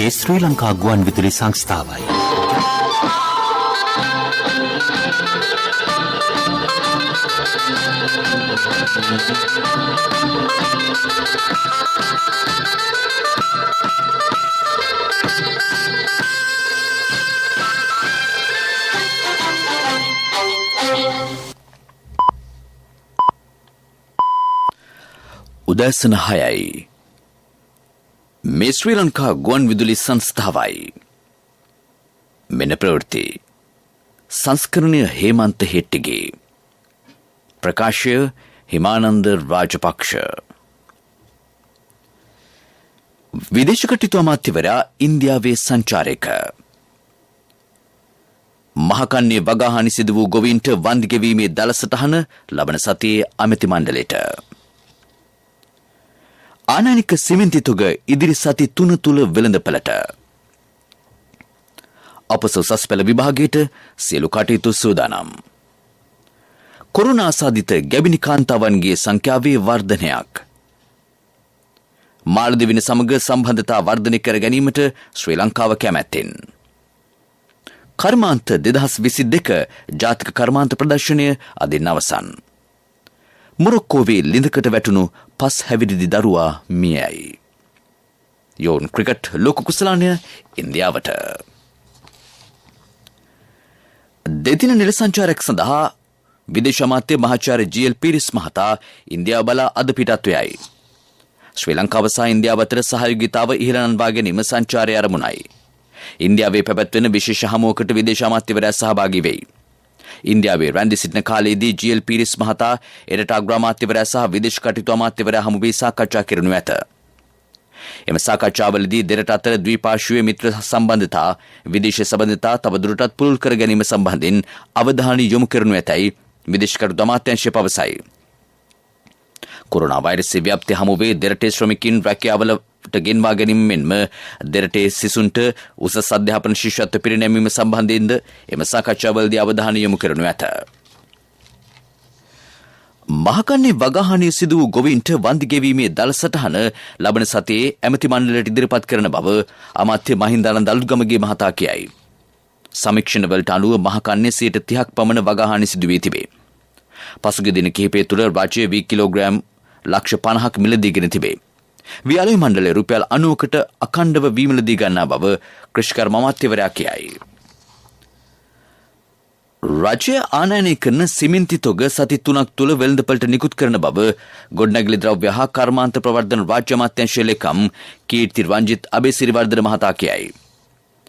මේ ශ්‍රී ලංකා ගුවන් විදුලි සංස්ථාවයි. උදෑසන 6යි. මේ ශ්‍රී ලංකා ගුවන් විදුලි සංස්ථාවයි. මෙන්න ප්‍රවෘත්ති. සංස්කරණය හේමන්ත හෙට්ටිගේ. ප්‍රකාශය හිමානන්ද රාජපක්ෂ. විදේශ කටයුතු අමාත්‍යවරයා ඉන්දියාවේ සංචාරයක. මහකන්නේ වගාහානි සිදු වූ ගොවීන්ට වන්දි ගෙවීමේ දළ සටහන ලබන සතියේ අමති මණ්ඩලයට. ආනයනික සිමෙන්ති තුග ඉදිරි සති 3 තුල වෙළඳපළට. අපස උසස් පෙළ විභාගයට සියලු කටයුතු සූදානම්. කොරෝනා ආසාදිත ගැබිනි කාන්තාවන්ගේ සංඛ්‍යාවේ වර්ධනයක්. මාලදිවින සමග සම්බන්ධතා වර්ධනය කර ගැනීමට ශ්‍රී ලංකාව කැමැත්තෙන්. කර්මාන්ත 2022 ජාතික කර්මාන්ත ප්‍රදර්ශනය අදින් අවසන්. මොරොක්කෝවේ ලිඳකට වැටුණු 5 හැවිරිදි දරුවා මියයි. යෝන් ක්‍රිකට් ලෝක කුසලානය ඉන්දියාවට. දෙදින නිල සංචාරයක් සඳහා විදේශ අමාත්‍ය මහාචාර්ය ජී.එල්. පීරිස් මහතා ඉන්දියාව බලා අද පිටත් වෙයි. ශ්‍රී ලංකාව සහ ඉන්දියාව අතර සහයෝගීතාව ඉහළ නංවා ගැනීම සංචාරයේ අරමුණයි. ඉන්දියාවේ පැවැත්වෙන විශේෂ හමුවකට විදේශ අමාත්‍යවරයා සහභාගී වෙයි. ඉන්දියාවේ රැඳී සිටින කාලයේදී ජී.එල්. පීරිස් මහතා එරට අග්‍ර අමාත්‍යවරයා සහ විදේශ කටයුතු අමාත්‍යවරයා හමු වී සාකච්ඡා කරනු ඇත. එම සාකච්ඡාවලදී දෙරට අතර ද්විපාර්ශ්වීය මිත්‍ර සම්බන්ධතා, විදේශ සම්බන්ධතා තවදුරටත් පුළුල් කර ගැනීම සම්බන්ධයෙන් අවධානය යොමු කරනු ඇතැයි විදේශ කටයුතු අමාත්‍යාංශය පවසයි. කොරෝනා වෛරසයේ ව්‍යාප්තිය හමුවේ දෙරටේ ශ්‍රමිකින් රැකියාවලට ගෙන්වා ගැනීම මෙන්ම දෙරටේ සිසුන්ට උසස් අධ්‍යාපන ශිෂ්‍යත්ව පිරිනැමීම සම්බන්ධයෙන්ද එම සාකච්ඡාවලදී අවධානය යොමු කරනු ඇත. මහකන්නේ වගාහානිය සිදු වූ ගොවීන්ට වන්දි ගෙවීමේ දළ සටහන ලබන සතියේ ඇමති මණ්ඩලයට ඉදිරිපත් කරන බව අමාත්‍ය මහින්දානන්ද අලුත්ගමගේ මහතා කියයි. සමීක්ෂණවලට අනුව මහකන්නේ 30% පමණ වගාහානි සිදු වී තිබේ. පසුගිය දින කිහිපය තුළ රාජ්‍යයේ වී කිලෝග්‍රෑම් ලක්ෂ 50ක් මිලදීගෙන තිබේ. වියාලය මණ්ඩලය රුපියල් 90කට අඛණ්ඩව වී මිලදී ගන්නා බව කෘෂිකර්ම අමාත්‍යවරයා කියයි. රාජ්‍ය ආනයනය කරන සිමෙන්ති තොග සති 3ක් තුළ වෙළඳපළට නිකුත් කරන බව ගොඩනැගිලි ද්‍රව්‍ය හා කර්මාන්ත ප්‍රවර්ධන රාජ්‍ය අමාත්‍යාංශයේ ලේකම් කීර්ති රංජිත් අබේසිරිවර්ධන මහතා කියයි.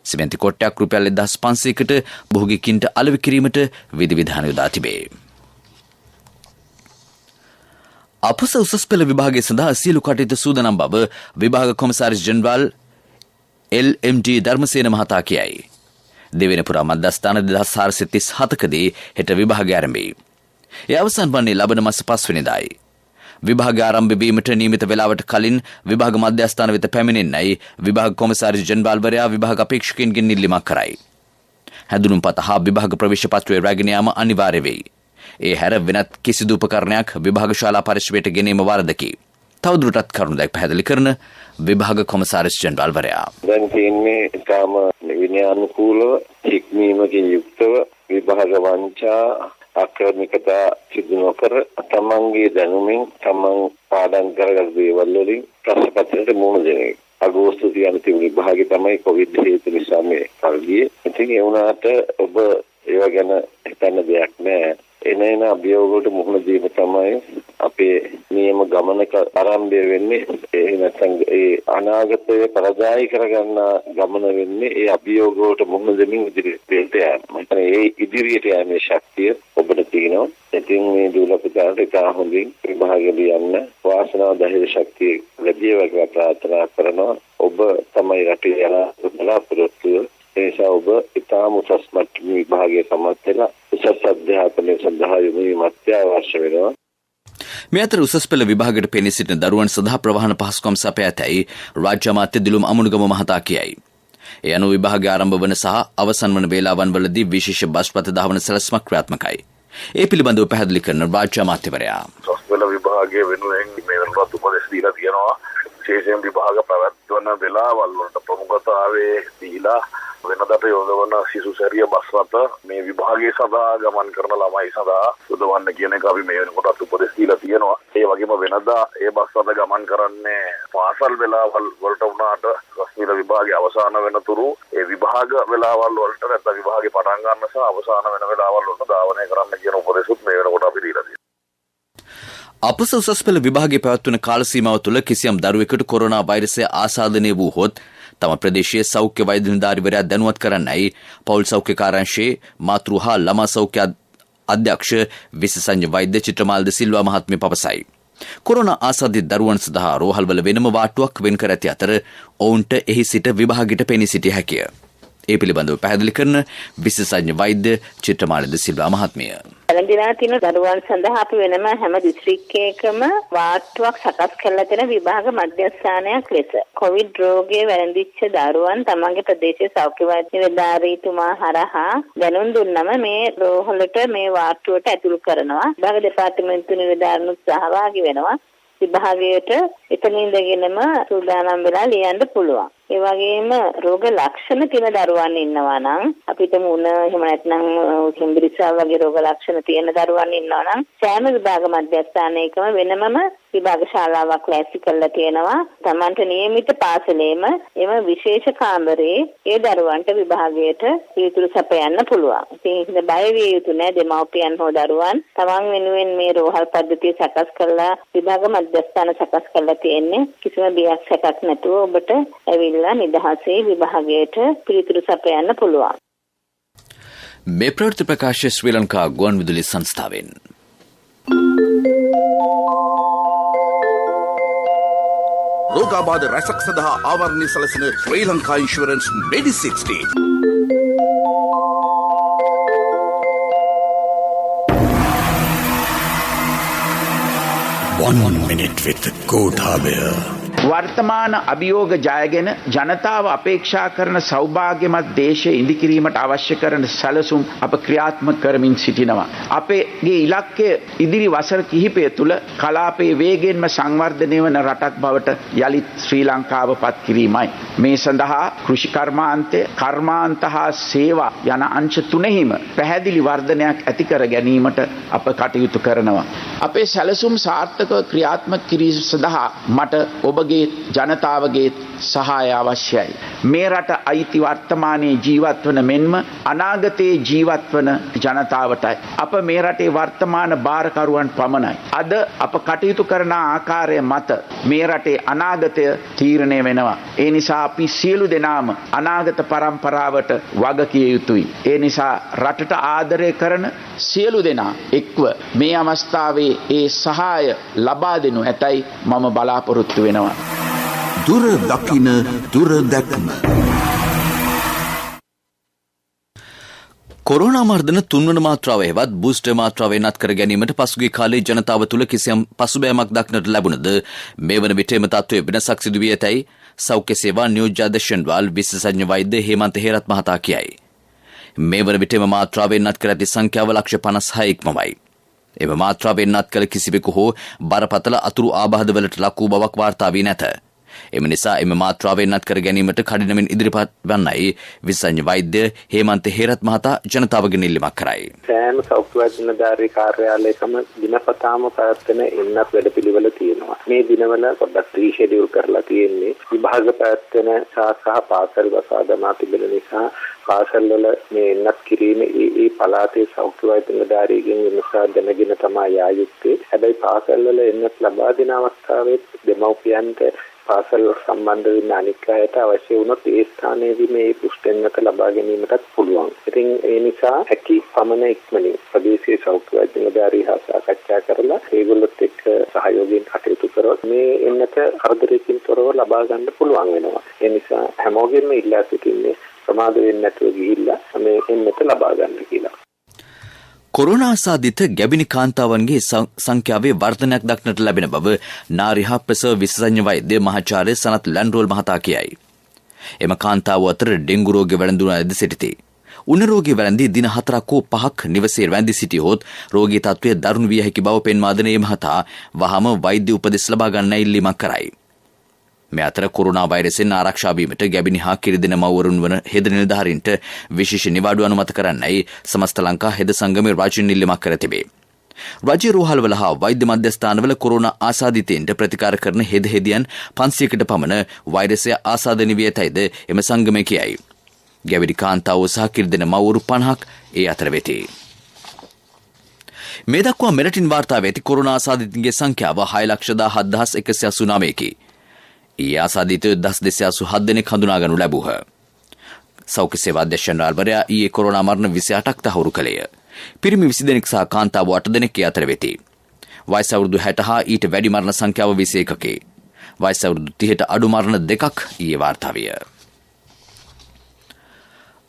සිමෙන්ති කොට්ටයක් රුපියල් 1500කට බොහෝගෙකින්ට අලෙවි කිරීමට විධිවිධාන යොදා තිබේ. අපස උසස් පෙළ විභාගය සඳහා සියලු කටයුතු සූදානම් බව විභාග කොමසාරිස් ජෙනරාල් එල්.එම්.ඩී. ධර්මසේන මහතා කියයි. දෙවෙනි පුරා මධ්‍යස්ථාන 2437කදී හෙට විභාගය ආරම්භයි. ඒ අවසන් වන්නේ ලබන මාස 5 වෙනිදායි. විභාග ආරම්භ වීමට නියමිත වේලාවට කලින් විභාග මධ්‍යස්ථාන වෙත පැමිණෙන්නයි විභාග කොමසාරිස් ජෙනරාල්වරයා විභාග අපේක්ෂකයින්ගෙන් ඉල්ලීමක් කරයි. හැඳුනුම්පත හා විභාග ප්‍රවේශ පත්‍රය රැගෙන යාම අනිවාර්ය වෙයි. ඒ හැර වෙනත් කිසිදු උපකරණයක් විභාග ශාලා පරිශ්‍රයට ගෙනීම වරදකි. තවදුරටත් කරුණු දැක් පැහැදිලි කරන විභාග කොමසාරිස් ජෙනරාල්වරයා. දැන් තියෙන්නේ ඊටම විනයානුකූලව හික්මීමකින් යුක්තව විභාග වංචා ආක්‍රමිකතා සිදු නොකර තමන්ගේ දැනුමින් තමන් පාඩම් කරගත් දේවල් වලින් ප්‍රශ්න පත්‍රයට මුහුණ දෙන එක. අගෝස්තු 30 තිබුණු විභාගය තමයි කොවිඩ් හේතු නිසා මේ කල්ගියේ. ඉතින් ඒ වුණාට ඔබ ඒව ගැන හිතන්න දෙයක් නැහැ. එනේන අභියෝග වලට මුහුණ දීම තමයි අපේ නියම ගමනක ආරම්භය වෙන්නේ. ඒ නැත්නම් ඒ අනාගතයේ පරදායි කරගන්න ගමන වෙන්නේ ඒ අභියෝග වලට මුහුණ දෙමින් ඉදිරියට යෑම. ඒ ඉදිරියට යෑමේ ශක්තිය ඔබට තියෙනවා. ඉතින් මේ දුලපතාට ඉතා හොඳින් විභාගෙ ලියන්න වාසනාව ධෛර්ය ශක්තිය ලැබේවා කියලා ප්‍රාර්ථනා කරනවා. ඔබ තමයි රටේ යන බලාපොරොත්තු. ඒසා ඔබ ඉතාම උසස් මට්ටමේ විභාගයේ සමත් වෙලා උසස් අධ්‍යාපනය සඳහා යොමු වීමත් අවශ්‍ය වෙනවා. මේ අතර උසස් පෙළ විභාගයට පෙනී සිටින දරුවන් සඳහා ප්‍රවාහන පහසුකම් සපයා ඇතැයි රාජ්‍ය අමාත්‍ය දිලුම් අමුණුගම මහතා කියයි. ඒ අනුව විභාගය ආරම්භ වන සහ අවසන් වන වේලාවන් වලදී විශේෂ බස් පත ධාවන සැලැස්මක් ක්‍රියාත්මකයි. ඒ පිළිබඳව පැහැදිලි කරන රාජ්‍ය අමාත්‍යවරයා. උසස් පෙළ විභාගයේ වෙනුවෙන් මේ වෙනකොට උපදෙස් දීලා තියෙනවා. විශේෂයෙන් විභාග පැවැත්වන වෙලාවල් වලට ප්‍රමුඛතාවයේ දීලා වෙනදට යොදවන සිසු සැරිය බස් රථ මේ විභාගයේ සඳහා ගමන් කරන ළමයි සඳහා යොදවන්න කියන එක අපි මේ වෙනකොටත් උපදෙස් දීලා තියෙනවා. ඒ වගේම වෙනදා ඒ බස් රථ ගමන් කරන්නේ පාසල් වෙලාවල් වලට වුණාට රස්මිල විභාගයේ අවසාන වෙනතුරු ඒ විභාග වෙලාවල් වලට නැත්නම් විභාගේ පටන් ගන්න සහ අවසාන වෙන වෙලාවල් වලට ධාවනය කරන්න කියන උපදෙසුත් මේ වෙනකොට අපි දීලා තියෙනවා. අපස උසස් පෙළ විභාගයේ පැවැත්වන කාල සීමාව තුළ කිසියම් දරුවෙකුට කොරෝනා වෛරසය ආසාදනය වූහොත් තම ප්‍රදේශයේ සෞඛ්‍ය වෛද්‍ය නිලධාරිවරයා දැනුවත් කරන්නයි පෞල් සෞඛ්‍ය කාර්යාංශයේ මාතෘ හා ළමා සෞඛ්‍ය අධ්‍යක්ෂ විශේෂඥ වෛද්‍ය චිත්‍රමාල් ද සිල්වා මහත්මිය පවසයි. කොරෝනා ආසාදිත දරුවන් සඳහා රෝහල්වල වෙනම වාට්ටුවක් වෙන් කර ඇති අතර ඔවුන්ට එහි සිට විභාගයට පෙනී සිටිය හැකිය. ඒ පිළිබඳව පැහැදිලි කරන විශේෂඥ වෛද්‍ය චිත්‍රමාල ද සිල්වා මහත්මිය. වැළඳිලා තියෙන දරුවන් සඳහා අපි වෙනම හැම දිස්ත්‍රික්කයකම වාට්ටුවක් සකස් කරලා තියෙන විභාග මධ්‍යස්ථානයක් ලෙස කොවිඩ් රෝගයේ වැළඳිච්ච දරුවන් තමන්ගේ ප්‍රදේශයේ සෞඛ්‍ය වෛද්‍ය නිලධාරීතුමා හරහා දැනුම් දුන්නම මේ රෝහලට මේ වාට්ටුවට ඇතුළු කරනවා. විභාග දෙපාර්තමේන්තු නිලධාරීනුත් සහභාගී වෙනවා. විභාගයට එතන ඉඳගෙනම සූදානම් වෙලා ලියන්න පුළුවන්. ඒ වගේම රෝග ලක්ෂණ තියෙන දරුවන් ඉන්නවා නම් අපිට මුණ එහෙම නැත්නම් හිම්බිරිසා වගේ රෝග ලක්ෂණ තියෙන දරුවන් ඉන්නවා නම් සෑම විභාග මධ්‍යස්ථානයකම වෙනමම විභාග ශාලාවක් ලෑස්ති කරලා තියෙනවා. Tamanට නියමිත පාසලේම එම විශේෂ කාමරේ ඒ දරුවන්ට විභාගයට පිළිතුරු සපයන්න පුළුවන්. ඉතින් බය විය යුතු නැහැ දෙමව්පියන් හෝ දරුවන්. Taman වෙනුවෙන් මේ රෝහල් පද්ධතිය සකස් කරලා විභාග මධ්‍යස්ථාන සකස් කරලා තියෙන්නේ. කිසිම බියක් සැකක් නැතුව ඔබට ඇවිල්ලා නිදහසේ විභාගයට පිළිතුරු සපයන්න පුළුවන්. මේ ප්‍රවෘත්ති ප්‍රකාශය ශ්‍රී ලංකා ගුවන්විදුලි සංස්ථාවෙන්. රෝගාබාධ රැසක් සඳහා ආවරණය සැලසෙන ශ්‍රී ලංකා ඉන්ෂුරන්ස් මෙඩි60. One minute with Gotabaya. වර්තමාන අභියෝග ජයගෙන ජනතාව අපේක්ෂා කරන සෞභාග්‍යමත් දේශය ඉදිකිරීමට අවශ්‍ය කරන සැලසුම් අප ක්‍රියාත්මක කරමින් සිටිනවා. අපේගේ ඉලක්කය ඉදිරි වසර කිහිපය තුළ කලාපයේ වේගෙන්ම සංවර්ධනය වන රටක් බවට යළිත් ශ්‍රී ලංකාව පත් කිරීමයි. මේ සඳහා කෘෂි කර්මාන්තය, කර්මාන්ත හා සේවා යන අංශ තුනෙහිම පැහැදිලි වර්ධනයක් ඇති කර ගැනීමට අප කටයුතු කරනවා. අපේ සැලසුම් සාර්ථකව ක්‍රියාත්මක කිරීම සඳහා මට ඔබගේ ජනතාවගේ සහාය අවශ්‍යයි. මේ රට අයිති වර්තමානයේ ජීවත් වන මෙන්ම අනාගතයේ ජීවත් වන ජනතාවටයි. අප මේ රටේ වර්තමාන භාරකරුවන් පමණයි. අද අප කටයුතු කරන ආකාරය මත මේ රටේ අනාගතය තීරණය වෙනවා. ඒ නිසා අපි සියලු දෙනාම අනාගත පරම්පරාවට වගකිය යුතුයි. ඒ නිසා රටට ආදරය කරන සියලු දෙනා එක්ව මේ අවස්ථාවේ ඒ සහාය ලබා දෙනු ඇතැයි මම බලාපොරොත්තු වෙනවා. දුර දකින දුර දැක්ම. කොරෝනා මර්ධන තුන්වන මාත්‍රාව හෙවත් බූස්ටර් මාත්‍රාව වෙනත් කර ගැනීමට පසුගිය කාලේ ජනතාව තුළ කිසියම් පසුබෑමක් දක්නට ලැබුණද මේ වන විට එම තත්ත්වය වෙනසක් සිදු වී ඇතැයි සෞඛ්‍ය සේවා නියෝජ්‍ය අධ්‍යක්ෂණවල් විශේෂඥ වෛද්‍ය හේමන්ත හේරත් මහතා කියයි. මේ වන විට එම මාත්‍රාව වෙනත් කර ඇති සංඛ්‍යාව ලක්ෂ 56 ඉක්මවයි. එම මාත්‍රාව වෙනත් කළ කිසිවෙකු හෝ බරපතල අතුරු ආබාධවලට ලක් වූ බවක් වාර්තා වී නැත. එම නිසා එම මාත්‍රාව වෙනත් කර ගැනීමට කඩිනමින් ඉදිරිපත් වන්නයි විශේෂඥ වෛද්‍ය හේමන්ත හේරත් මහතා ජනතාවගෙන් ඉල්ලීමක් කරයි. සෑම සෞඛ්‍ය වෛද්‍ය නිලධාරී කාර්යාලයකම දිනපතාම පැවැත්වෙන එන්නත් වැඩපිළිවෙල තියෙනවා. මේ දිනවල පොඩ්ඩක් රීෂෙඩියුල් කරලා තියෙන්නේ. විභාග පැවැත්වෙන සහ පාසල් වසාදමා තිබෙන නිසා පාසල් වල මේ එන්නත් කිරීම ඒ පළාතේ සෞඛ්‍ය වෛද්‍ය නිලධාරීගෙන් විමසා දැනගෙන තමයි යා යුත්තේ. හැබැයි පාසල් වල එන්නත් ලබා දෙන අවස්ථාවේ දෙමව්පියන්ට පාසල් සම්බන්ධ වෙන අනික් අයට අවශ්‍ය වුණොත් ඒ ස්ථානයේදී මේ පුෂ්ටෙන්නක ලබා ගැනීමටත් පුළුවන්. ඉතින් ඒ නිසා හැකි පමණ ඉක්මනින් ප්‍රදේශීය සෞඛ්‍ය වෛද්‍ය නිලධාරී හා සාකච්ඡා කරලා ඒගොල්ලොත් එක්ක සහයෝගයෙන් කටයුතු කරොත් මේ එන්නත කරදරකින් තොරව ලබා ගන්න පුළුවන් වෙනවා. ඒ නිසා හැමෝගෙම ඉල්ලා සිටින්නේ ප්‍රමාද වෙන්නේ නැතුව ගිහිල්ලා මේ එන්නත ලබා ගන්න කියලා. කොරෝනා ආසාදිත ගැබිනි කාන්තාවන්ගේ සංඛ්‍යාවේ වර්ධනයක් දක්නට ලැබෙන බව නාරි හා ප්‍රසව විශේෂඥ වෛද්‍ය මහාචාර්ය සනත් ලැන්ඩ්රෝල් මහතා කියයි. එම කාන්තාව අතර ඩෙංගු රෝගය වැළඳුන අයද සිටිති. උණ රෝගී වැළඳී දින 4ක් හෝ 5ක් නිවසේ වැළඳී සිටියොත් රෝගී තත්ත්වය දරුණු විය හැකි බව පෙන්වා දෙන මේ මහතා වහම වෛද්‍ය උපදෙස් ලබා ගන්න ඉල්ලීමක් කරයි. මේ අතර කොරෝනා වෛරසෙන් ආරක්ෂා වීමට ගැබිනි හා කිරිදෙන මව්වරුන් වන හෙද නිලධාරීන්ට විශේෂ නිවාඩු අනුමත කරන්නයි සමස්ත ලංකා හෙද සංගමේ රාජ්‍ය නිල්ලීමක් කර තිබේ. රජයේ රෝහල්වල හා වෛද්‍ය මධ්‍යස්ථානවල කොරෝනා ආසාදිතයින්ට ප්‍රතිකාර කරන හෙදියන් 500කට පමණ වෛරසය ආසාදනය වී ඇතැයිද එම සංගමය කියයි. ගැබිනි කාන්තාවෝ සහ කිරිදෙන මව්වරු 50ක් ඒ අතර වෙති. මේ දක්වා මෙරටින් වාර්තා වෙති කොරෝනා ආසාදිතයින්ගේ සංඛ්‍යාව 6,07,189කි. ඊයේ ආසාදිතයෝ 1,287 දෙනෙක් හඳුනාගනු ලැබුහ. සෞඛ්‍ය සේවා අධ්‍යක්ෂකවරයා ඊයේ කොරෝනා මරණ 28ක් තහවුරු කළේය. පිරිමි 20 දෙනෙක් සහ කාන්තාවෝ 8 දෙනෙක් අතර වෙති. වයස අවුරුදු 60 හා ඊට වැඩි මරණ සංඛ්‍යාව 21කි. වයස අවුරුදු 30ට අඩු මරණ දෙකක් ඊයේ වාර්තා විය.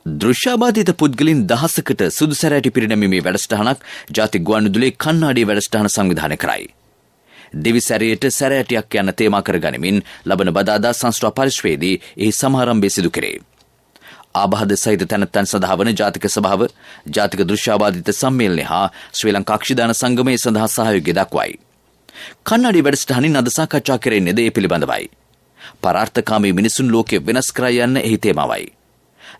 දෘශ්‍යාබාධිත පුද්ගලින් දහසකට සුදු සැරෑටි පිරිනැමීමේ වැඩසටහනක් ජාතික ගුවන්විදුලියේ කන්නාඩියේ වැඩසටහන සංවිධානය කරයි. දෙවි සැරයට සැරෑටියක් යන තේමා කර ගනිමින් ලබන බදාදා සංස්ථා පරිශ්‍රයේදී එහි සමාරම්භය සිදු කෙරේ. ආබාධ සහිත තැනැත්තන් සඳහා වන ජාතික සභාව, ජාතික දෘශ්‍යාබාධිත සම්මේලනය හා ශ්‍රී ලංකා අක්ෂිදාන සංගමය සඳහා සහයෝගය දක්වයි. කන්නාඩි වැඩසටහනින් අද සාකච්ඡා කෙරෙන්නේද ඒ පිළිබඳවයි. පරාර්ථකාමී මිනිසුන් ලෝකෙ වෙනස් කර යන්න එහි තේමාවයි.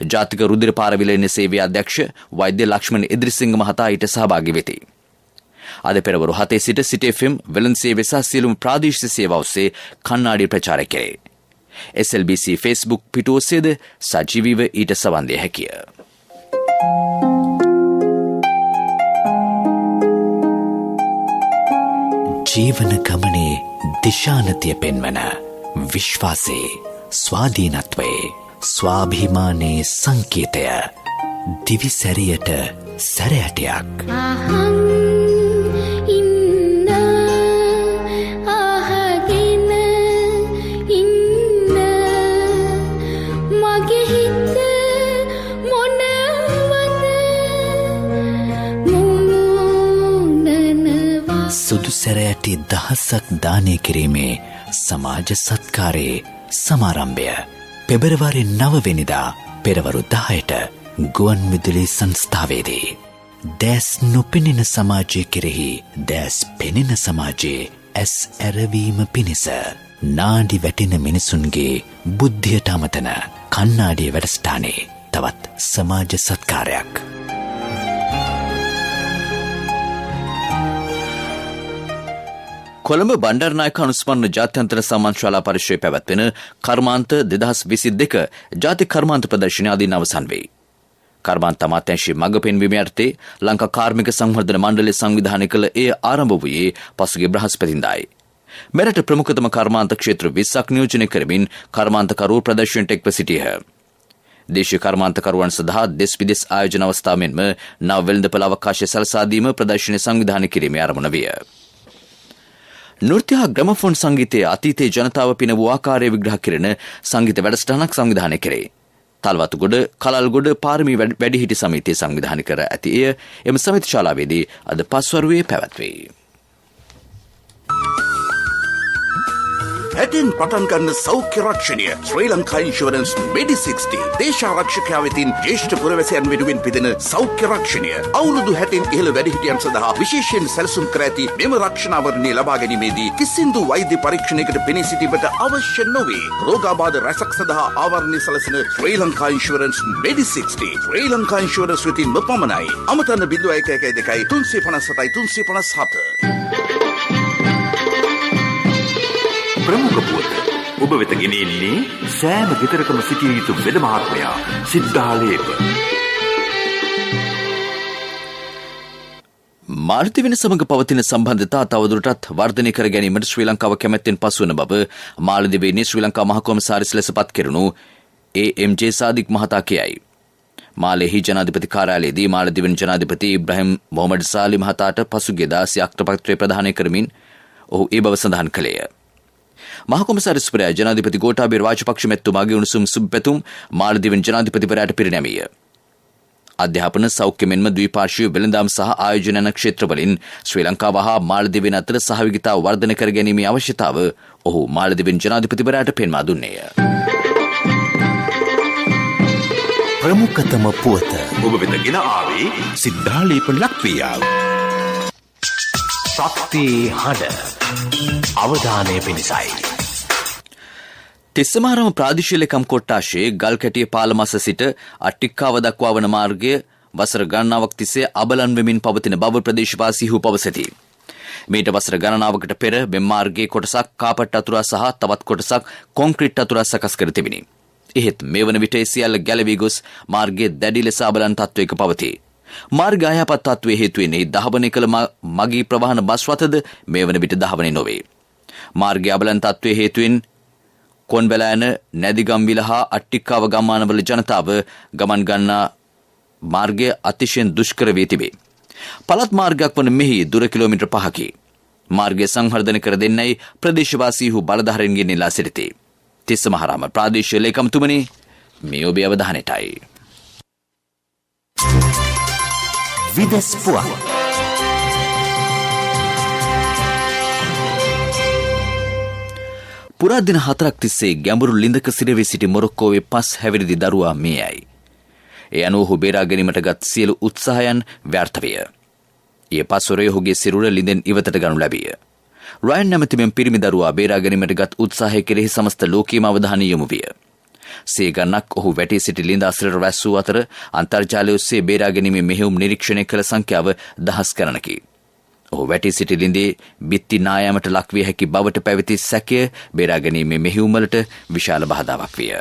ජාතික රුධිර පාරවිලෙන සේවයේ අධ්‍යක්ෂ වෛද්‍ය ලක්ෂ්මන් ඉදිරිසිංහ මහතා ඊට සහභාගී වෙති. අද පෙරවරු 7 සිට සිටි FM වෙළඳ සේවය සහ සියලුම ප්‍රාදේශීය සේවා ඔස්සේ කන්නාඩි ප්‍රචාරය කෙරේ. SLBC Facebook පිටුව ඔස්සේද සජීවීව ඊට සවන් දිය හැකිය. ජීවන ගමනේ දිශානතිය පෙන්වන විශ්වාසයේ ස්වාධීනත්වයේ ස්වාභිමානයේ සංකේතය දිවිසැරියට සැරයටයක්. සුදු සැරයටි දහසක් දානය කිරීමේ සමාජ සත්කාරයේ සමාරම්භය පෙබරවාරි 9 වෙනිදා පෙරවරු 10ට ගුවන් විදුලි සංස්ථාවේදී දැස් නොපෙනෙන සමාජය කෙරෙහි දැස් පෙනෙන සමාජයේ ඇස් ඇරවීම පිණිස නාඩි වැටෙන මිනිසුන්ගේ බුද්ධියට අමතන කන්නාඩිය වැඩසටහනේ තවත් සමාජ සත්කාරයක්. කොළඹ බණ්ඩාරනායක අනුස්මරණ ජාත්‍යන්තර සම්මානශාලා පරිශ්‍රයේ පැවැත්වෙන කර්මාන්ත 2022 ජාතික කර්මාන්ත ප්‍රදර්ශනය අදින් අවසන් වේ. කර්මාන්ත අමාත්‍යාංශයේ මඟ පෙන්වීම යටතේ ලංකා කාර්මික සංවර්ධන මණ්ඩලය සංවිධානය කළ එය ආරම්භ වූයේ පසුගිය බ්‍රහස්පතින්දායි. මෙරට ප්‍රමුඛතම කර්මාන්ත ක්ෂේත්‍ර 20ක් නියෝජනය කරමින් කර්මාන්තකරුවෝ ප්‍රදර්ශනයට එක්ව සිටියහ. දේශීය කර්මාන්තකරුවන් සඳහා දෙස් විදෙස් ආයෝජන අවස්ථා මෙන්ම නව වෙළඳපොළ අවකාශය සලසා දීම ප්‍රදර්ශනය සංවිධානය කිරීමේ අරමුණ විය. නෘත්‍ය හා ග්‍රැමෆෝන් සංගීතයේ අතීතයේ ජනතාව පින වූ ආකාරය විග්‍රහ කෙරෙන සංගීත වැඩසටහනක් සංවිධානය කරේ. තල්වතුගොඩ කලල්ගොඩ පාරමී වැඩිහිටි සමිතිය සංවිධානය කර ඇති එය එම සමිති ශාලාවේදී අද පස්වරුවේ පැවැත්වේ. හැටින් පටන් ගන්න සෞඛ්‍ය රක්ෂණය ශ්‍රී ලංකා ඉන්ෂුරන්ස් මෙඩි 60 දේශාරක්ෂකයා වෙතින් ජ්‍යෙෂ්ඨ පුරවැසියන් වෙනුවෙන් පිදෙන සෞඛ්‍ය රක්ෂණය අවුරුදු 60න් ඉහළ වැඩිහිටියන් සඳහා විශේෂයෙන් සැලසුම් කර ඇති මෙම රක්ෂණාවරණය ලබා ගැනීමේදී කිසිදු වෛද්‍ය පරීක්ෂණයකට පෙනී සිටීමට අවශ්‍ය නොවේ. රෝගාබාධ රැසක් සඳහා ආවරණය සැලසෙන ශ්‍රී ලංකා ඉන්ෂුරන්ස් මෙඩි 60 ශ්‍රී ලංකා ඉන්ෂුරන්ස් වෙතින්ම පමණයි. අමතන්න 0112 357 357. ප්‍රමුඛ පුවත ඔබ වෙත ගෙනෙන්නේ සෑම ගෙදරකම සිටිය යුතු වෙද මහත්මයා සිද්ධාලේප. මාලදිවෙන සමග පවතින සම්බන්ධතා තවදුරටත් වර්ධනය කර ගැනීමට ශ්‍රී ලංකාව කැමැත්තෙන් පසුවන බව මාලදිවයිනේ ශ්‍රී ලංකා මහ කොමසාරිස් ලෙස පත් කෙරුණු AMJ සාදික් මහතා කියයි. මාලේහි ජනාධිපති කාර්යාලයේදී මාලදිවෙන ජනාධිපති ඉබ්‍රාහිම් මොහමඩ් සාලි මහතාට පසුගියදා සියක්ත පත්‍රය ප්‍රදානය කරමින් ඔහු ඒ බව සඳහන් කළේය. මහ කොමසාරිස්වරයා ජනාධිපති ගෝඨාභය රාජපක්ෂ මැතිතුමාගේ උණුසුම් සුබපැතුම් මාලදිවෙන් ජනාධිපතිවරයාට පිරිනැමිය. අධ්‍යාපන සෞඛ්‍ය මෙන්ම ද්විපාර්ශ්වීය වෙළඳාම් සහ ආයෝජන යන ක්ෂේත්‍රවලින් ශ්‍රී ලංකාව හා මාලදිවෙන අතර සහයෝගිතාව වර්ධනය කර ගැනීමේ අවශ්‍යතාව ඔහු මාලදිවෙන් ජනාධිපතිවරයාට පෙන්වා දුන්නේය. ප්‍රමුඛතම පුවත ඔබ වෙත ගෙන ආවේ සිද්ධාලේප ලක්වියාව. ශක්ති හඬ අවධානය පිණිසයි. තිස්සමහරම ප්‍රාදේශීය ලේකම් කොට්ටාශයේ ගල්කැටිය පාලමස සිට අට්ටික්කාව දක්වා වන මාර්ගය වසර ගණනාවක් තිස්සේ අබලන් වෙමින් පවතින බව ප්‍රදේශවාසීහු පවසති. මීට වසර ගණනාවකට පෙර මෙම මාර්ගයේ කොටසක් කාපට් අතුරා සහ තවත් කොටසක් කොන්ක්‍රීට් අතුරා සකස් කර තිබිණි. එහෙත් මේ වන විට සියල්ල ගැලවී ගොස් මාර්ගයේ දැඩි ලෙස අබලන් තත්වයක පවතී. මාර්ග අයහපත් තත්වයේ හේතුවෙන් ධාවනය කළ මගී ප්‍රවාහන බස් රථද මේ වන විට ධාවනය නොවේ. මාර්ගයේ අබලන් තත්වයේ හේතුවෙන් කොන්වැලෑන නැදිගම්විල හා අට්ටික්කාව ගම්මානවල ජනතාව ගමන් ගන්නා මාර්ගය අතිශයින් දුෂ්කර වී තිබේ. පළත් මාර්ගයක් වන මෙහි දුර කිලෝමීටර් 5කි. මාර්ගය සංවර්ධන කර දෙන්නයි ප්‍රදේශවාසීහු බලධාරීන්ගෙන් ඉල්ලා සිටිති. තිස්සමහරාම ප්‍රාදේශීය ලේකම්තුමනි, මේ ඔබේ අවධානයටයි. විදෙස් පුවත්. පුරා දින 4ක් තිස්සේ ගැඹුරු ලිඳක සිරවී සිටි මොරොක්කෝවේ 5 හැවිරිදි දරුවා මියයි. ඒ අනුව ඔහු බේරා ගැනීමට ගත් සියලු උත්සාහයන් ව්‍යර්ථ විය. ඊයේ පස්වරේ ඔහුගේ සිරුර ලිඳෙන් ඉවතට ගනු ලැබිය. රයන් නැමැති මෙම පිරිමි දරුවා බේරා ගැනීමට ගත් උත්සාහය කෙරෙහි සමස්ත ලෝකීයම අවධානය යොමු විය. සිය ගණනක් ඔහු වැටී සිටි ලිඳ අසලට රැස් වූ අතර අන්තර්ජාලය ඔස්සේ බේරා ගැනීමේ මෙහෙයුම් නිරීක්ෂණය කළ සංඛ්‍යාව දහස් ගණනකි. ඔහු වැටී සිටි ලිඳේ බිත්ති නායමට ලක්විය හැකි බවට පැවති සැකය බේරා ගැනීමේ මෙහෙයුම් වලට විශාල බාධාවක් විය.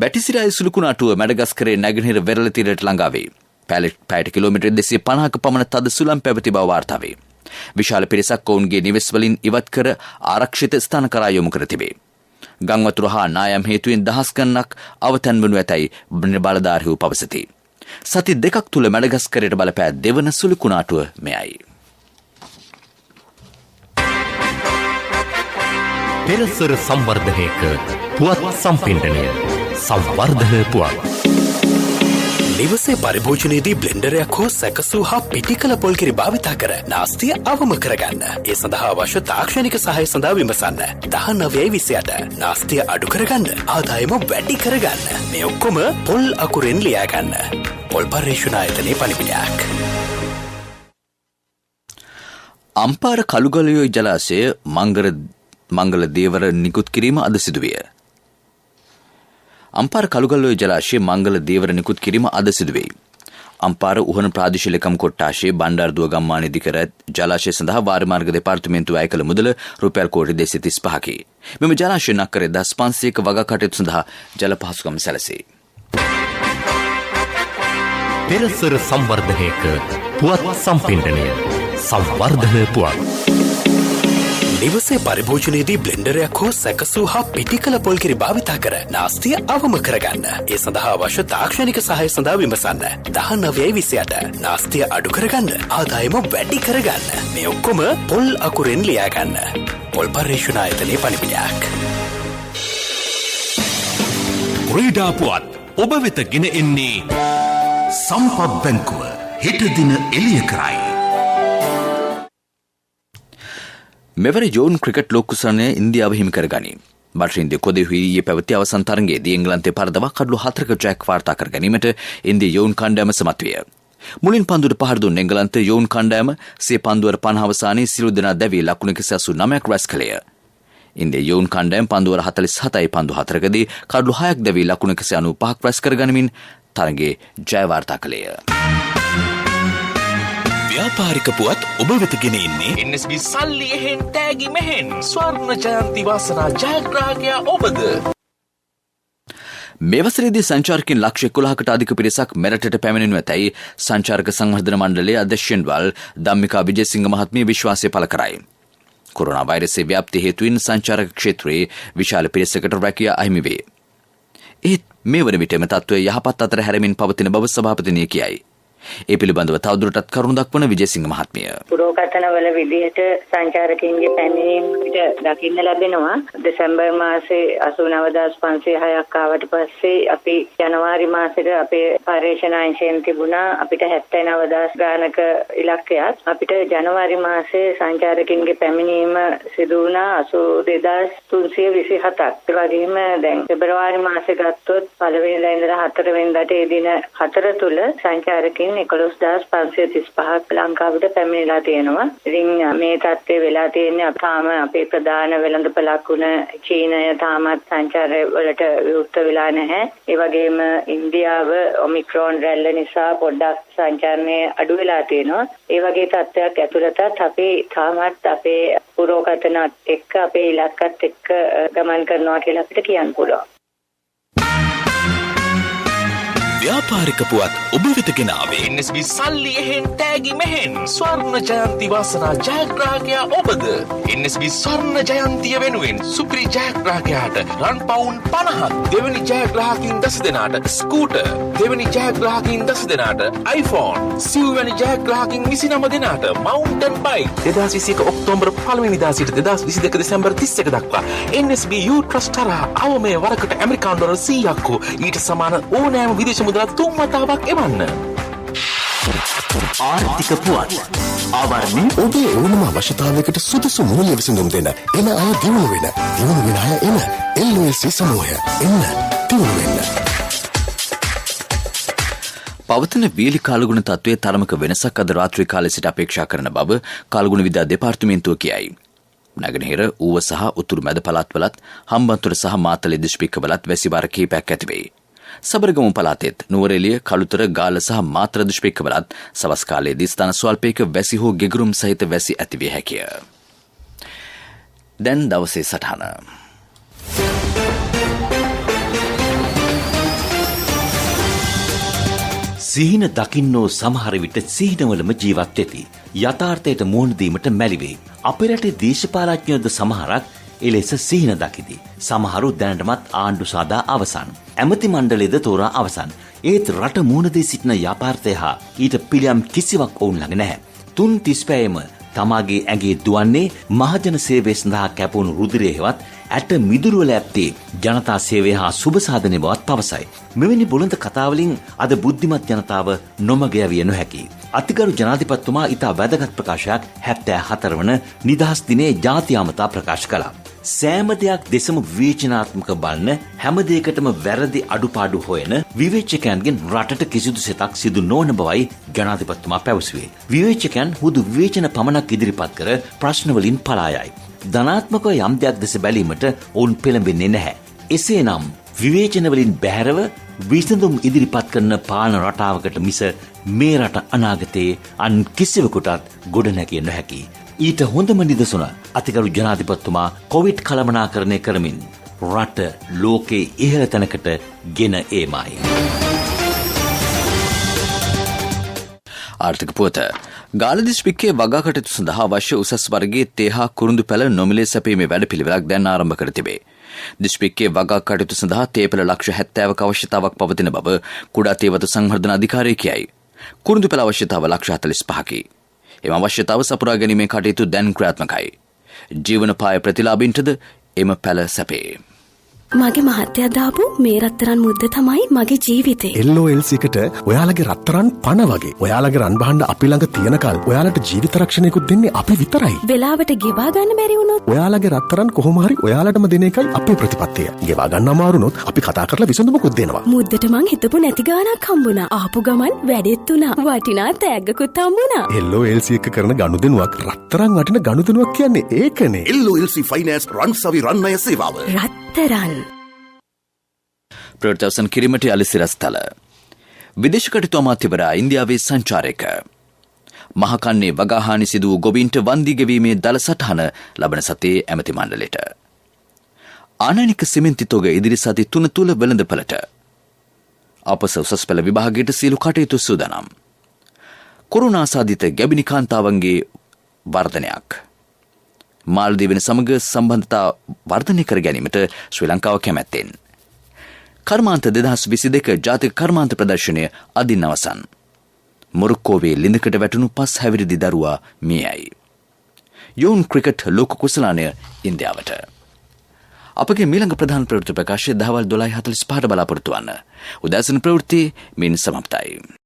බැටිසිරායි සුළුකුණාටුව මැඩගස්කරේ නැගෙනහිර වෙරළ තීරයට ළඟා වේ. පැයට කිලෝමීටර් 250ක පමණ තද සුළං පැවති බව වාර්තා වේ. විශාල පිරිසක් ඔවුන්ගේ නිවෙස් වලින් ඉවත් කර ආරක්ෂිත ස්ථාන කරා යොමු කර තිබේ. ගංවතුර හා නායම් හේතුවෙන් දහස් ගණනක් අවතැන් වනු ඇතැයි බලධාරීහු පවසති. සති 2ක් තුල මැඩගස්කරයට බලපෑ දෙවන සුළුකුණාටුව මෙයයි. පෙරසර සංවර්ධනයක පුවත් සම්පින්ඩනය සංවර්ධන පුවත්. නිවසේ පරිභෝජනයේදී බ්ලෙන්ඩරයක් හෝ සැකසූ හා පිටිකල පොල්කිරි භාවිතා කර නාස්තිය අවම කරගන්න. ඒ සඳහා අවශ්‍ය තාක්ෂණික සහාය සඳහා විමසන්න. 1928 නාස්තිය අඩු කරගන්න, ආදායම වැඩි කරගන්න. මේ ඔක්කොම පොල් අකුරෙන් ලියා ගන්න. පොල් පර්යේෂණ ආයතනයේ පණිවිඩයක්. අම්පාර කළුගලයොයි ජලාශය මංගල දේවර නිකුත් කිරීම අද සිදුවිය. අම්පාර කළුගල්ලොය ජලාශයේ මංගල දේවර නිකුත් කිරීම අද සිදුවෙයි. අම්පාර උහන ප්‍රාදේශීය ලේකම් කොට්ටාශයේ බණ්ඩාරදුව ගම්මානයේදී කර ජලාශය සඳහා වාරමාර්ග දෙපාර්තමේන්තුව වැය කළ මුදල රුපියල් කෝටි 235කි. මෙම ජලාශය නක්කර 1500ක වගා කටයුතු සඳහා ජල පහසුකම් සැලසේ. පෙරසර සංවර්ධනයක පුවත් සම්පින්ඩනය සංවර්ධන පුවත්. නිවසේ පරිභෝජනයේදී බ්ලෙන්ඩරයක් හෝ සැකසූ හා පිටිකල පොල්කිරි භාවිතා කර නාස්තිය අවම කරගන්න. ඒ සඳහා අවශ්‍ය තාක්ෂණික සහාය සඳහා විමසන්න. 1928 නාස්තිය අඩු කරගන්න, ආදායම වැඩි කරගන්න. මේ ඔක්කොම පොල් අකුරෙන් ලියා ගන්න. පොල් පර්යේෂණ ආයතනයේ පණිවිඩයක්. ක්‍රීඩා පුවත් ඔබ වෙත ගෙන එන්නේ සම්පත් බැංකුව හෙට දින එළිය කරයි. මෙවර යෝන් ක්‍රිකට් ලෝකුසරණය ඉන්දියාව හිමි කරගනී. බටහිර කොදෙහි ඊයේ පැවති අවසන් තරගයේදී එංගලන්තය පරදවා කඩලු 4ක ජයක් වාර්තා කර ගැනීමට ඉන්දිය යෝන් කණ්ඩායම සමත් විය. මුලින් පන්දුවට පහර දුන් එංගලන්ත යෝන් කණ්ඩායම සිය පන්දුවර 50 අවසානයේ සිළු දෙනා දැවී ලකුණු 189ක් රැස් කළේය. ඉන්දිය යෝන් කණ්ඩායම පන්දුවර 47යි පන්දු 4කදී කඩලු 6ක් දැවී ලකුණු 195ක් රැස් කර ගනිමින් තරගයේ ජය වාර්තා කළේය. ව්‍යාපාරික පුවත් ඔබ වෙත ගෙන එන්නේ NSB සල්ලි එහෙන් තෑගි මෙහෙන් ස්වර්ණ ජයන්ති වාසනා ජයග්‍රාහකයා ඔබද. මේ වසරේදී සංචාරකින් ලක්ෂ 11කට අධික පිරිසක් මෙරටට පැමිණෙනු ඇතැයි සංචාරක සංවර්ධන මණ්ඩලයේ අධ්‍යක්ෂ ජෙනරාල් ධම්මිකා විජේසිංහ මහත්මිය විශ්වාසය පළ කරයි. කොරෝනා වෛරසයේ ව්‍යාප්තිය හේතුවෙන් සංචාරක ක්ෂේත්‍රයේ විශාල පිරිසකට රැකියාව අහිමි වේ. ඒත් මේ වන විට එම තත්ත්වය යහපත් අතර හැරෙමින් පවතින බව සභාපතිනිය කියයි. ඒ පිළිබඳව තවදුරටත් කරුණු දක්වන විජේසිංහ මහත්මිය. පුරෝකථනවල විදිහට සංචාරකයන්ගේ පැමිණීම් පිට දකින්න ලැබෙනවා. දෙසැම්බර් මාසේ 89506ක් ආවට පස්සේ අපි ජනවාරි මාසෙට අපේ පර්යේෂණ අංශයෙන් තිබුණා අපිට 79000 ගානක ඉලක්කයක්. අපිට ජනවාරි මාසේ සංචාරකයන්ගේ පැමිණීම සිදු වුණා 82327ක්. ඒ වගේම දැන් පෙබරවාරි මාසේ ගත්තොත් 1 වෙනිදා ඉඳලා 4 වෙනිදාට ඒ දින 4 තුල සංචාරකයන් 11,535ක් ලංකාවට පැමිණලා තියෙනවා. ඉතින් මේ තත්ත්වය වෙලා තියෙන්නේ තාම අපේ ප්‍රධාන වෙළඳපළක් වුණ චීනය තාමත් සංචාරය වලට විවෘත වෙලා නැහැ. ඒ වගේම ඉන්දියාව ඔමික්‍රෝන් රැල්ල නිසා පොඩ්ඩක් සංචාරණය අඩු වෙලා තියෙනවා. ඒ වගේ තත්ත්වයක් ඇතුළතත් අපි තාමත් අපේ පුරෝගතනත් එක්ක අපේ ඉලක්කත් එක්ක ගමන් කරනවා කියලා අපිට කියන්න පුළුවන්. ව්‍යාපාරික පුවත් ඔබ වෙත ගෙනාවේ NSB සල්ලි එහෙන් තෑගි මෙහෙන් ස්වර්ණ ජයන්ති වාසනා ජයග්‍රාහකයා ඔබද. NSB ස්වර්ණ ජයන්තිය වෙනුවෙන් සුපිරි ජයග්‍රාහකයාට රන් පවුන් 50ක්, දෙවැනි ජයග්‍රාහකින් 10 දෙනාට ස්කූටර්, දෙවැනි ජයග්‍රාහකින් 10 දෙනාට iPhone, සිව්වැනි ජයග්‍රාහකින් 29 දෙනාට මවුන්ටන් බයික්. 2021 ඔක්තෝබර් 1 වෙනිදා සිට 2022 දෙසැම්බර් 31 දක්වා NSB U Trust තරහ අවමය වරකට ඇමරිකානු ඩොලර් 100ක් හෝ ඊට සමාන ඕනෑම විදේශ මුදලක් 3 වතාවක් එවන්න. ආර්ථික පුවත් ආවරණය ඔබේ ඕනම අවශ්‍යතාවයකට සුදුසු මූල්‍ය විසඳුම් දෙන එන අය දියුණු වෙන අය එන LOC සමූහය එන්න දියුණු වෙන්න. පවතින වීලි කාලගුණ තත්ත්වයේ තරමක වෙනසක් අද රාත්‍රී කාලයේ සිට අපේක්ෂා කරන බව කාලගුණ විද්‍යා දෙපාර්තමේන්තුව කියයි. නගරහිර ඌව සහ උතුරු මැද පළාත්වලත් හම්බන්තොට සහ මාතලේ දිස්ත්‍රික්කවලත් වැසිබාර කිහිපයක් ඇති වෙයි. සබරගමු පළාතෙත් නුවරඑළිය කළුතර ගාල්ල සහ මාතර දිස්ත්‍රික්කවලත් සවස් කාලයේදී ස්ථාන ස්වල්පයක වැසි හෝ ගෙගුරුම් සහිත වැසි ඇති විය හැකිය. දැන් දවසේ සටහන. සිහින දකින්නෝ සමහර විට සිහිනවලම ජීවත් වෙති. යථාර්ථයට මුහුණ දීමට මැලි වේ. අපේ රටේ දේශපාලඥයෝද සමහරක් එලෙස සිහින දකිති. සමහරු දැනටමත් ආණ්ඩු සාදා අවසන්. ඇමති මණ්ඩලයේද තෝරා අවසන්. ඒත් රට මුහුණ දී සිටින යාපාර්ථය හා ඊට පිළියම් කිසිවක් ඔවුන් ළඟ නැහැ. 3:35ම තමාගේ ඇඟේ දුවන්නේ මහජන සේවය සඳහා කැපවුණු රුධිරය හෙවත් ඇට මිදුරුවල ඇත්තේ ජනතා සේවය හා සුබ සාධනය බවත් පවසයි. මෙවැනි බුලඳ කතාවලින් අද බුද්ධිමත් ජනතාව නොමග යවිය නොහැකි. අතිගරු ජනාධිපතිතුමා ඉතා වැදගත් ප්‍රකාශයක් 74 වන නිදහස් දිනයේ ජාත්‍යාමතා ප්‍රකාශ කළා. සෑම දෙයක් දෙසම විවේචනාත්මක බලන හැම දෙයකටම වැරදි අඩුපාඩු හොයන විවේචකයන්ගෙන් රටට කිසිදු සෙතක් සිදු නොවන බවයි ජනාධිපතිතුමා පැවසුවේ. විවේචකයන් හුදු විවේචන පමණක් ඉදිරිපත් කර ප්‍රශ්නවලින් පලා යයි. ධනාත්මකව යම් දෙයක් දෙස බැලීමට ඔවුන් පෙළඹෙන්නේ නැහැ. එසේනම් විවේචනවලින් බැහැරව විසඳුම් ඉදිරිපත් කරන පාලන රටාවකට මිස මේ රට අනාගතයේ අන් කිසිවෙකුටත් ගොඩනැගිය නොහැකි. ඊට හොඳම නිදසුන අතිගරු ජනාධිපතිතුමා කොවිඩ් කළමනාකරණය කරමින් රට ලෝකේ ඉහළ තැනකට ගෙන ඒමයි. ආර්ථික පුවත ගාල්ල දිස්ත්‍රික්කයේ වගා කටයුතු සඳහා අවශ්‍ය උසස් වර්ගයේ තේ හා කුරුඳු පැළ නොමිලේ සැපීමේ වැඩපිළිවෙලක් දැන් ආරම්භ කර තිබේ. දිස්ත්‍රික්කයේ වගා කටයුතු සඳහා තේ පැළ ලක්ෂ 70ක අවශ්‍යතාවක් පවතින බව කුඩා තේවතු සංවර්ධන අධිකාරිය කියයි. කුරුඳු පැළ අවශ්‍යතාව ලක්ෂ 45කි. එම අවශ්‍යතාව සපුරා ගැනීමේ කටයුතු දැන් ක්‍රියාත්මකයි. ජීවන පාය ප්‍රතිලාභීන්ටද එම පැළ සැපේ. මගේ මහත්තයා දාපු මේ රත්තරන් මුද්ද තමයි මගේ ජීවිතේ. LOLC එකට ඔයාලගේ රත්තරන් පණ වගේ. ඔයාලගේ රන් බහන්න අපි ළඟ තියනකල් ඔයාලට ජීවිත රක්ෂණයකුත් දෙන්නේ අපි විතරයි. වෙලාවට ගෙවා ගන්න බැරි වුණොත් ඔයාලගේ රත්තරන් කොහොම හරි ඔයාලටම දෙන එකයි අපේ ප්‍රතිපත්තිය. ගෙවා ගන්න අමාරුනොත් අපි කතා කරලා විසඳුමකුත් දෙනවා. මුද්දට මං හිතපු නැති ගාණක් හම්බුණා. ආපු ගමන් වැඩෙත් උනා. වටිනා තෑග්ගකුත් හම්බුණා. LOLC එක කරන ගනුදෙනුවක් රත්තරන් වටින ගනුදෙනුවක් කියන්නේ ඒකනේ. LOLC ෆයිනෑන්ස් රන්සවි රන්නය සේවාව. රත්තරන් ප්‍රවෘත්තිවසන් කිරීමට යලි සිරස්තල. විදේශ කටයුතු අමාත්‍යවරයා ඉන්දියාවේ සංචාරක. මහකන්නේ වගාහානි සිදු වූ ගොවීන්ට වන්දි ගෙවීමේ දළ සටහන ලබන සතියේ ඇමති මණ්ඩලයට. ආනයනික සිමෙන්ති තොග ඉදිරි සති 3 තුල වෙළඳපළට. අපස උසස් පෙළ විභාගයට සියලු කටයුතු සූදානම්. කොරෝනා සාධිත ගැබිනි කාන්තාවන්ගේ වර්ධනයක්. මාල්දීවෙන සමග සම්බන්ධතා වර්ධනය කර ගැනීමට ශ්‍රී ලංකාව කැමැත්තෙන්. කර්මාන්ත 2022 ජාතික කර්මාන්ත ප්‍රදර්ශනය අදින් අවසන්. මොරොක්කෝවේ ලිඳකට වැටුණු 5 හැවිරිදි දරුවා මියයි. යෝන් ක්‍රිකට් ලෝක කුසලානය ඉන්දියාවට. අපගේ මීළඟ ප්‍රධාන ප්‍රවෘත්ති ප්‍රකාශය දහවල් 12:45ට බලාපොරොත්තු වන්න. උදෑසන ප්‍රවෘත්ති මින් සමාප්තයි.